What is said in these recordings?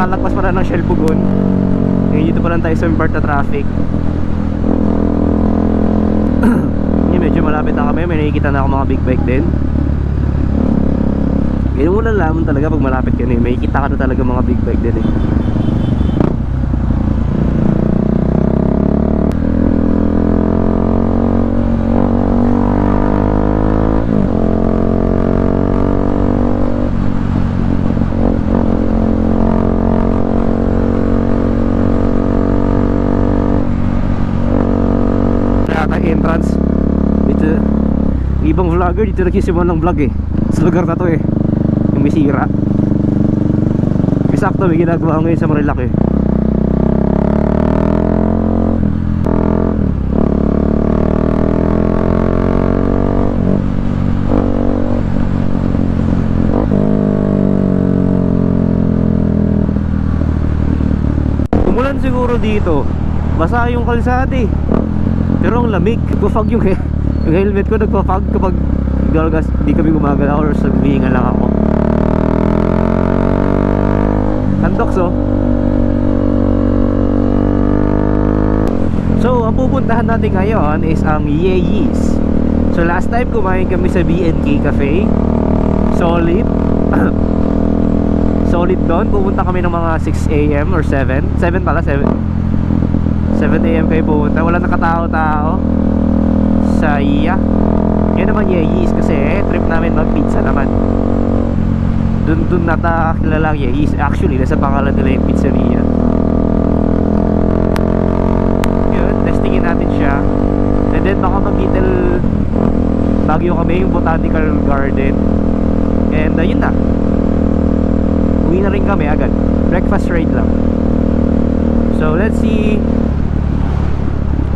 kakalagpas pa na ng Shell Pugon. Ngayon dito pa lang tayo sa part na traffic. Medyo malapit na kami, may nakikita na ako mga big bike din. Ganyan mo lang lamang talaga pag malapit ka na, may kita ka na talaga mga big bike din eh. Entrance dito, ibang vlogger dito nagsisimula ng vlog eh sa lugar na to eh, yung may sira. Eksakto may ginagawa ngayon sa Marilaki. Umulan siguro dito, basa yung kalsada eh. Pero ang lamig, nagpa-fog yung helmet ko, nagpa-fog kapag di kami gumagalaw or sabihingan lang ako. Kandoks oh. So, ang pupuntahan natin ngayon is ang Yee's. So, last time kumain kami sa B&K Cafe. Solid. Solid doon. Pupunta kami ng mga 6 AM or 7. 7 pala, 7 AM kayo pupunta. Wala nakatao-tao sa iya. Yan naman Yee's kasi trip namin mag-pizza naman. Dun nata kilala ang Yee's. Actually, nasa pangalan nila yung pizzeria. Yun, testingin natin siya. And then baka mag-little Baguio kami, yung Botanical Garden. And yun na. Uwi na rin kami agad. Breakfast ride lang. So let's see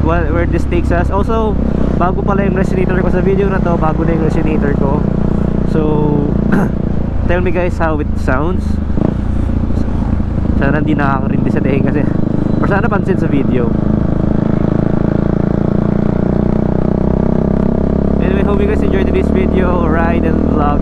where this takes us. Also, bago pala yung resonator ko sa video na to, bago na yung resonator ko. So tell me guys how it sounds. Sana hindi nakakarindi sa deheng kasi, or sana pansin sa video. Anyway, hope you guys enjoyed this video, ride and vlog.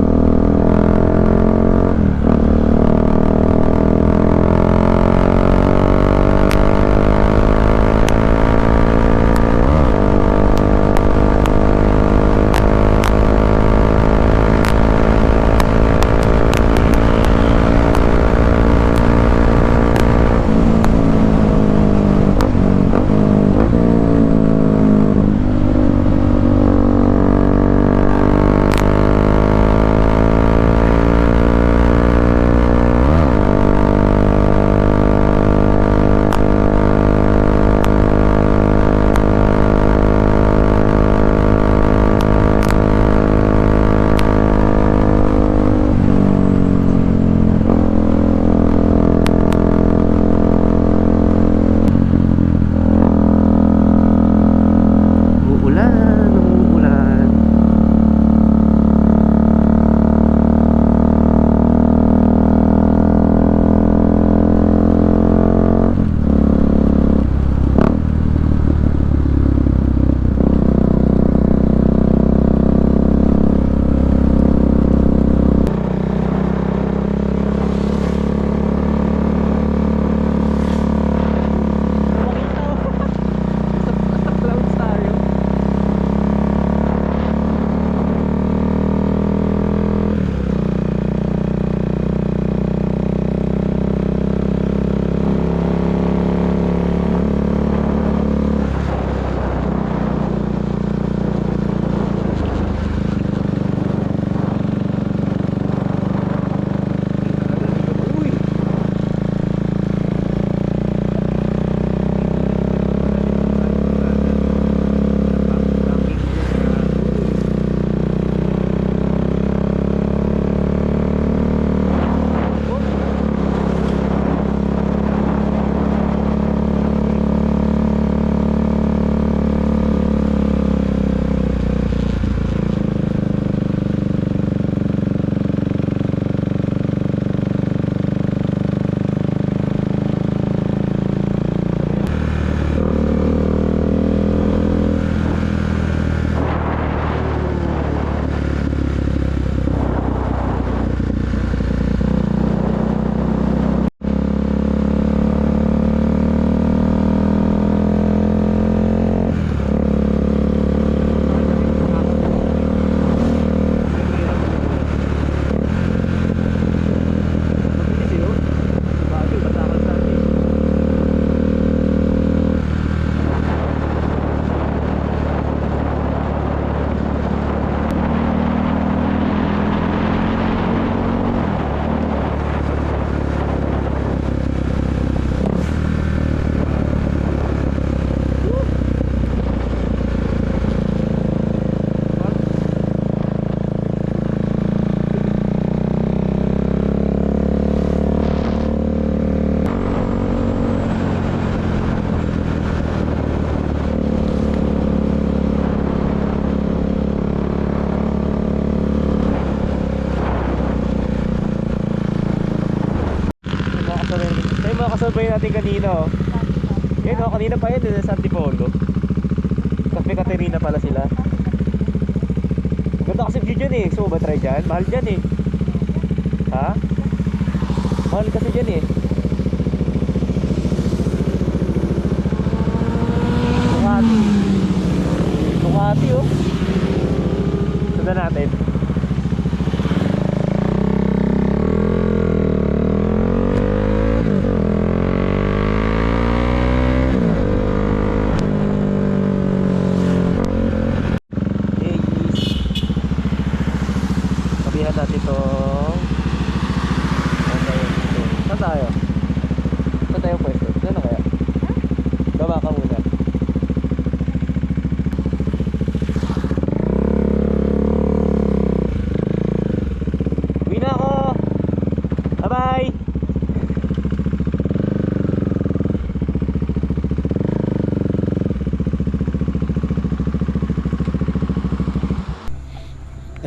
kasabay natin kanina oh. Yun oh, kanina pa yun sa Antipolo. Cafe Caterina pala sila. Ganda kasi view dyan eh. So ba try dyan? Mahal dyan eh. Ha? Mahal kasi dyan eh. Ducati. Ducati oh. Sundan natin. Sabihan natin itong saan tayo? Saan tayo pwesto? Saan na kaya? Baba ka muna. Uwi na ako! Bye bye!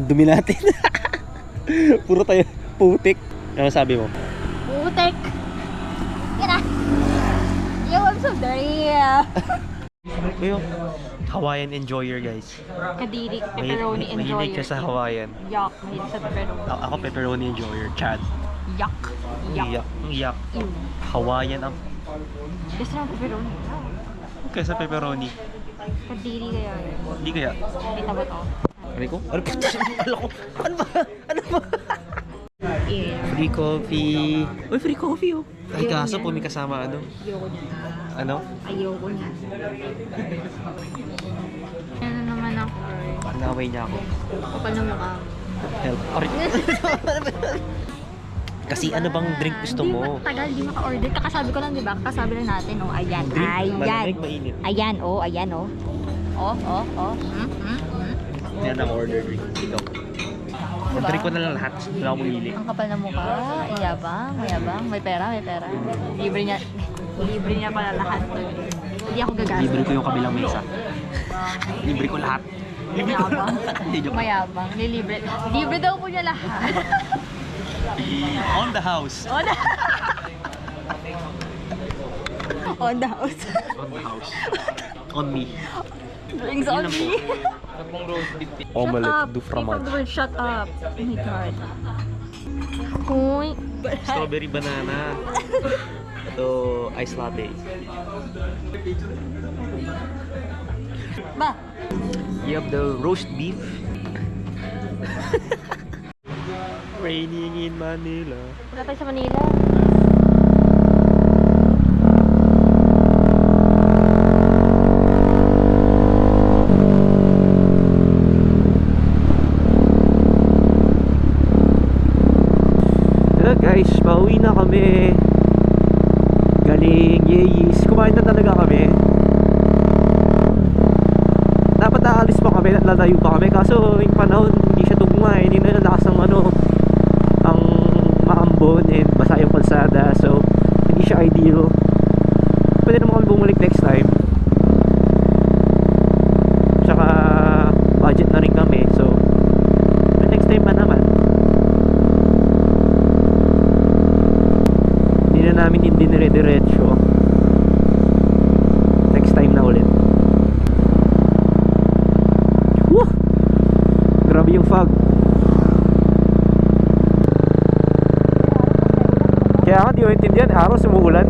Ang dumi natin. Puro tayo putik. Ano sabi mo? Putek! Yan na! Yo, I'm so dirty! Ayun, Hawaiian enjoyer guys. Kadiri, pepperoni enjoyer. Mahilig ka sa Hawaiian. Yuck, mahilig sa pepperoni. Ako pepperoni enjoyer. Chad. Yuck. Yuck. Iyak. Iyak. Ew. Hawaiian ang Gusto naman pepperoni. kaysa pepperoni. Kadiri kaya yun. Hindi kaya. Kita ba to? Ano ko? Ano ba? Ano ba? Ano ba? Yeah. Free coffee. Uy, free coffee oh. Ay Ayoko kaso niyan. po may kasama ano? Ayoko niya. Ano? Ayoko niya. Ano naman ako? Naway niya ako. Kapal na mukha. Help. Aray. Kasi ano bang drink gusto mo? Di ba tagal, di maka-order. Kakasabi ko lang, di ba? Kakasabi lang natin, oh. Ayan. Drink, Ayan. malamig, mainit. Ayan, oh. Ayan, oh. Oh. Yan ang order drink. Ikaw. Diba? Order ko na lang lahat. Wala akong mamili. Ang kapal na mukha. Iyabang, mayabang. May pera, may pera. Libre niya pala lahat. Hindi ako gagastos. Libre ko yung kabilang mesa. Libre ko lahat. Mayabang. Hindi, joke. Mayabang. Libre daw po niya lahat. On the house. On the On the house. On the house. On me. Drinks on me. Omelette du fromage. Shut up. Oh my God. Uy. Strawberry banana. Ito, ice latte. Ba? You have the roast beef. Raining in Manila. Wala tayo sa Manila. Hello guys, pauwi na kami. Galing Yeis. Kumain na talaga kami. Dapat aalis pa kami, lalayo pa kami. Kaso yung panahon hindi siya tugma eh. Hindi na lakas ng ano, ang maambon and basa yung kalsada. So hindi siya ideal. Pwede naman kami bumalik next time. Tsaka budget na rin kami. So next time pa naman. Hindi na namin dinire-diretso. Next time na ulit. Woo! Grabe yung fog. Kaya nga di ko intindihan, araw sumuulan.